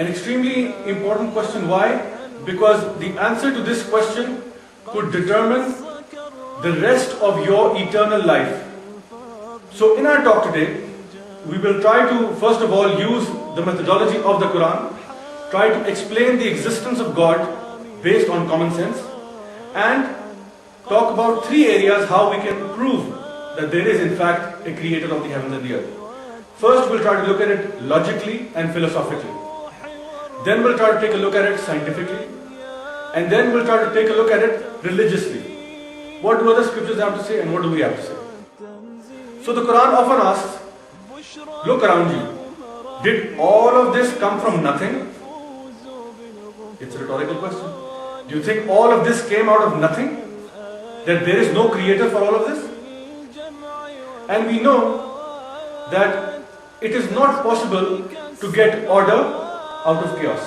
An extremely important question. Why? Because the answer to this question could determine the rest of your eternal life. So in our talk today, we will try to first of all use the methodology of the Quran, try to explain the existence of God based on common sense, and talk about three areas how we can prove that there is in fact a creator of the heavens and the earth. First, we'll try to look at it logically and philosophically. Then we'll try to take a look at it scientifically. And then we'll try to take a look at it religiously. What do other scriptures have to say and what do we have to say? So the Quran often asks, look around you. Did all of this come from nothing? It's a rhetorical question. Do you think all of this came out of nothing? That there is no creator for all of this? And we know that it is not possible to get order out of chaos.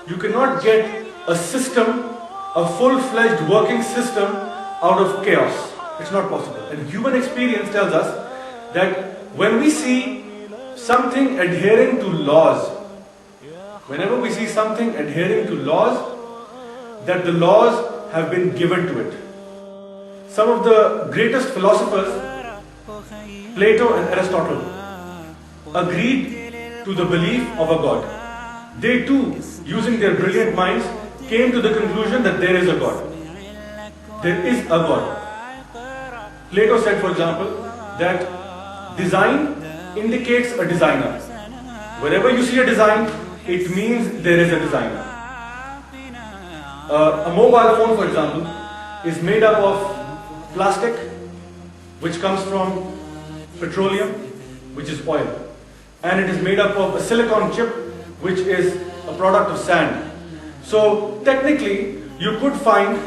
You cannot get a system, a full-fledged working system out of chaos. It's not possible. And human experience tells us that when we see something adhering to laws, whenever we see something adhering to laws, that the laws have been given to it. Some of the greatest philosophers, Plato and Aristotle, agreed to the belief of a God. They too, using their brilliant minds, came to the conclusion that there is a God. There is a God. Plato said, for example, that design indicates a designer. Wherever you see a design, it means there is a designer. A mobile phone, for example, is made up of plastic, which comes from petroleum, which is oil. And it is made up of a silicon chip, which is a product of sand. So technically, you could find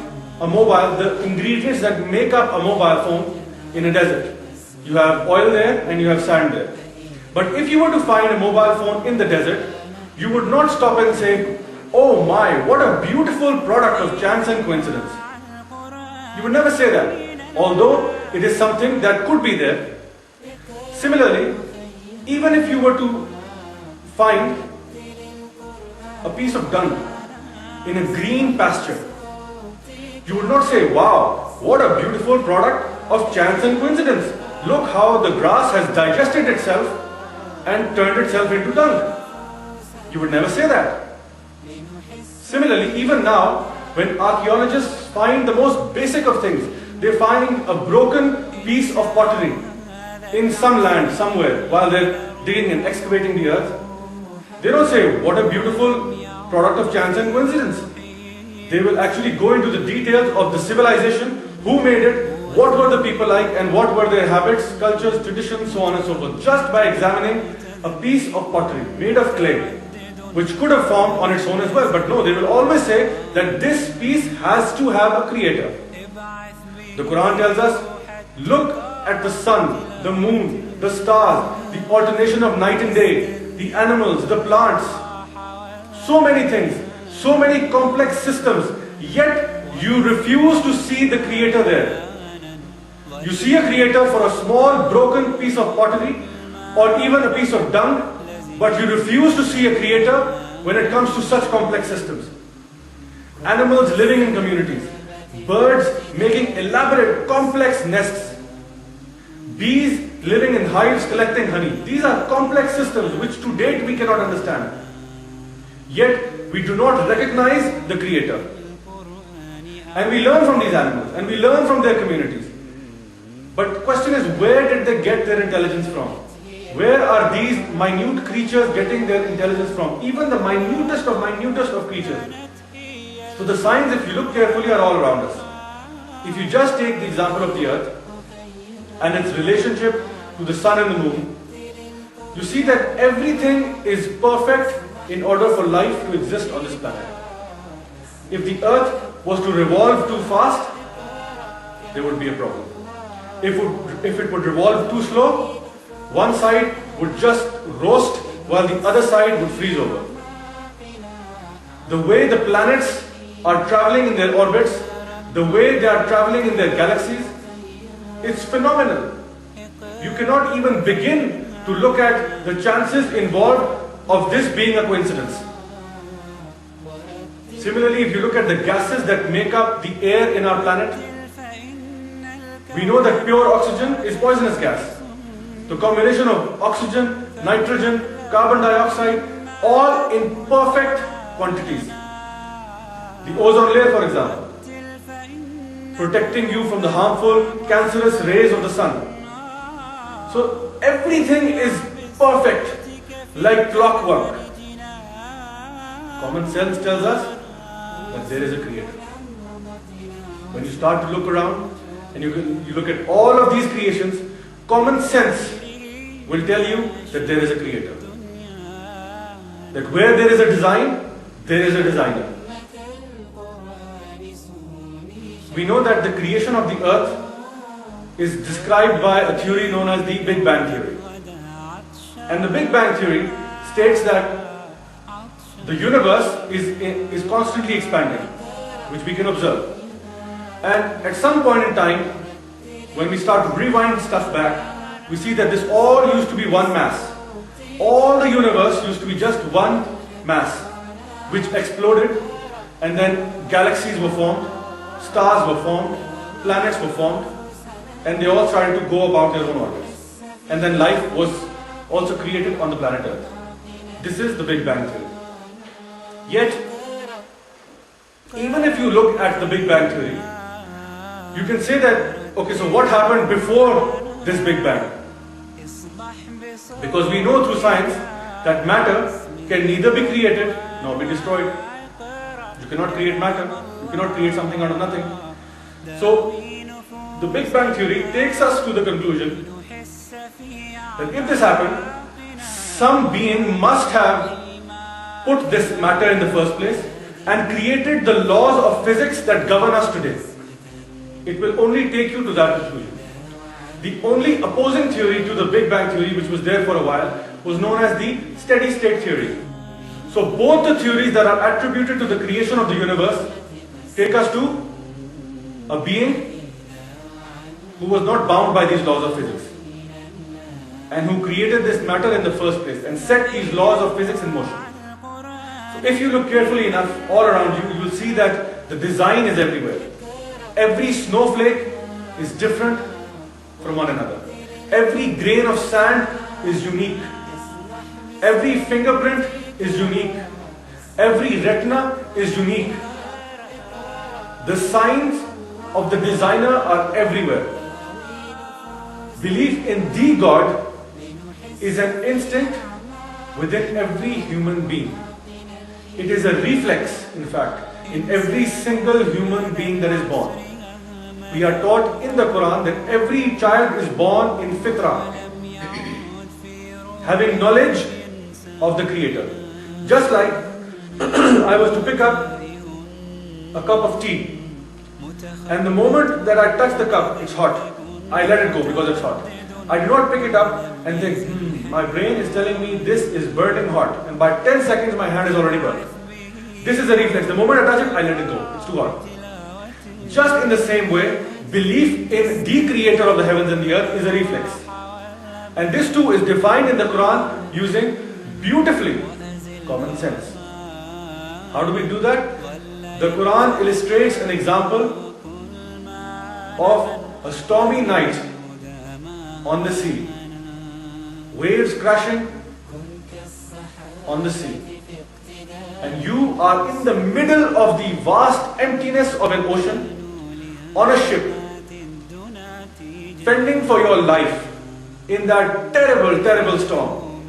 a mobile, the ingredients that make up a mobile phone in a desert. You have oil there and you have sand there. But if you were to find a mobile phone in the desert, you would not stop and say, oh my, what a beautiful product of chance and coincidence. You would never say that, although it is something that could be there. Similarly, even if you were to find a piece of dung in a green pasture, you would not say, wow, what a beautiful product of chance and coincidence. Look how the grass has digested itself and turned itself into dung. You would never say that. Similarly, even now, when archaeologists find the most basic of things, they find a broken piece of pottery in some land, somewhere, while they're digging and excavating the earth, they don't say, what a beautiful product of chance and coincidence. They will actually go into the details of the civilization, who made it, what were the people like, and what were their habits, cultures, traditions, so on and so forth, just by examining a piece of pottery made of clay, which could have formed on its own as well. But no, they will always say that this piece has to have a creator. The Quran tells us, look at the sun, the moon, the stars, the alternation of night and day, the animals, the plants, so many things, so many complex systems, yet you refuse to see the creator there. You see a creator for a small broken piece of pottery or even a piece of dung, but you refuse to see a creator when it comes to such complex systems. Animals living in communities, birds making elaborate complex nests, bees living in hives collecting honey. These are complex systems which to date we cannot understand. Yet we do not recognize the creator. And we learn from these animals and we learn from their communities. But the question is, where did they get their intelligence from? Where are these minute creatures getting their intelligence from? Even the minutest of creatures. So the signs, if you look carefully, are all around us. If you just take the example of the earth and its relationship to the sun and the moon, you see that everything is perfect in order for life to exist on this planet. If the earth was to revolve too fast, there would be a problem. If it would revolve too slow, one side would just roast while the other side would freeze over. The way the planets are traveling in their orbits, the way they are traveling in their galaxies, it's phenomenal. You cannot even begin to look at the chances involved of this being a coincidence. Similarly, if you look at the gases that make up the air in our planet, we know that pure oxygen is poisonous gas. The combination of oxygen, nitrogen, carbon dioxide, all in perfect quantities. The ozone layer, for example, protecting you from the harmful, cancerous rays of the sun. So everything is perfect, like clockwork. Common sense tells us that there is a creator. When you start to look around and you look at all of these creations, common sense will tell you that there is a creator. That where there is a design, there is a designer. We know that the creation of the earth is described by a theory known as the Big Bang theory. And the Big Bang theory states that the universe is constantly expanding, which we can observe. And at some point in time, when we start to rewind stuff back, we see that this all used to be one mass. All the universe used to be just one mass, which exploded, and then galaxies were formed, stars were formed, planets were formed, and they all started to go about their own orbits. And then life was also created on the planet Earth. This is the Big Bang theory. Yet, even if you look at the Big Bang theory, you can say that, okay, so what happened before this Big Bang? Because we know through science that matter can neither be created nor be destroyed. You cannot create matter, you cannot create something out of nothing. So, the Big Bang theory takes us to the conclusion that if this happened, some being must have put this matter in the first place and created the laws of physics that govern us today. It will only take you to that conclusion. The only opposing theory to the Big Bang theory, which was there for a while, was known as the steady state theory. So both the theories that are attributed to the creation of the universe take us to a being who was not bound by these laws of physics and who created this matter in the first place and set these laws of physics in motion. So if you look carefully enough all around you, you will see that the design is everywhere. Every snowflake is different from one another. Every grain of sand is unique. Every fingerprint is unique. Every retina is unique. The signs of the designer are everywhere. Belief in the God is an instinct within every human being. It is a reflex, in fact, in every single human being that is born. We are taught in the Quran that every child is born in fitrah, having knowledge of the Creator. Just like I was to pick up a cup of tea, and the moment that I touch the cup, it's hot. I let it go because it's hot. I do not pick it up and think, my brain is telling me this is burning hot, and by 10 seconds my hand is already burnt. This is a reflex. The moment I touch it, I let it go. It's too hot. Just in the same way, belief in the Creator of the heavens and the earth is a reflex. And this too is defined in the Quran using beautifully common sense. How do we do that? The Quran illustrates an example of a stormy night on the sea. Waves crashing on the sea. And you are in the middle of the vast emptiness of an ocean on a ship, fending for your life in that terrible, terrible storm.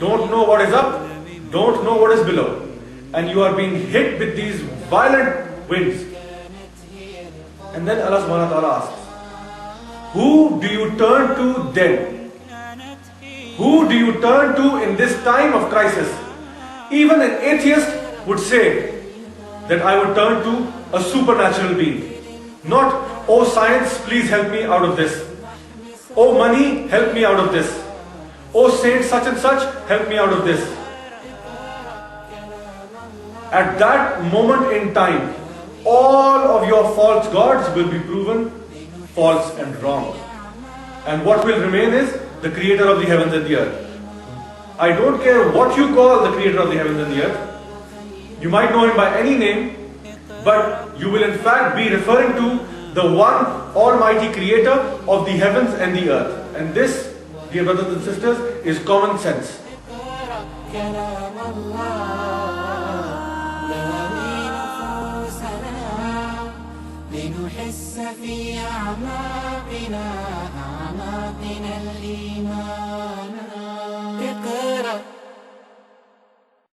Don't know what is up, don't know what is below, and you are being hit with these violent winds. And then Allah subhanahu wa ta'ala asks, who do you turn to then? Who do you turn to in this time of crisis? Even an atheist would say that I would turn to a supernatural being. Not, oh science, please help me out of this. Oh money, help me out of this. Oh saint such and such, help me out of this. At that moment in time, all of your false gods will be proven false and wrong. And what will remain is the Creator of the heavens and the earth. I don't care what you call the creator of the heavens and the earth. You might know him by any name, but you will in fact be referring to the one almighty creator of the heavens and the earth. And this, dear brothers and sisters, is common sense. لنحس في أعماقنا الإيمان